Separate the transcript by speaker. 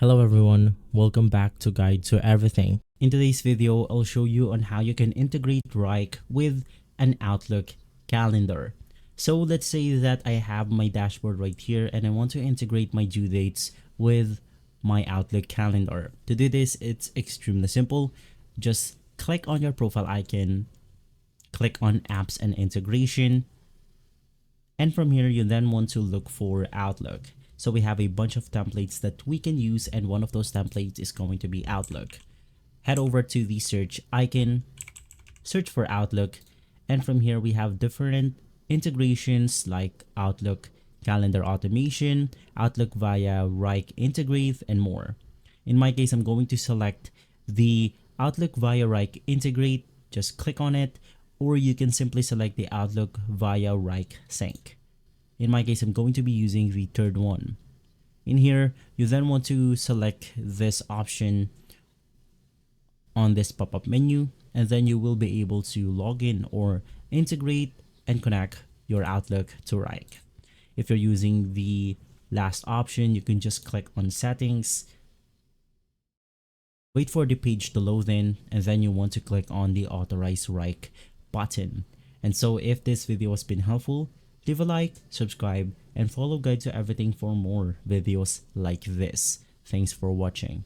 Speaker 1: Hello everyone, welcome back to Guide to Everything. In today's video, I'll show you on how you can integrate Wrike with an Outlook calendar. So let's say that I have my dashboard right here and I want to integrate my due dates with my Outlook calendar. To do this, it's extremely simple. Just click on your profile icon, click on Apps and Integration, and from here you then want to look for Outlook. So we have a bunch of templates that we can use, and one of those templates is going to be Outlook. Head over to the search icon, search for Outlook, and from here we have different integrations like Outlook Calendar Automation, Outlook via Wrike Integrate, and more. In my case, I'm going to select the Outlook via Wrike Integrate. Just click on it, or you can simply select the Outlook via Wrike Sync. In my case, I'm going to be using the third one. In here, you then want to select this option on this pop-up menu, and then you will be able to log in or integrate and connect your Outlook to Wrike. If you're using the last option, you can just click on Settings, wait for the page to load in, and then you want to click on the Authorize Wrike button. And so if this video has been helpful, leave a like, subscribe, and follow Guide to Everything for more videos like this. Thanks for watching.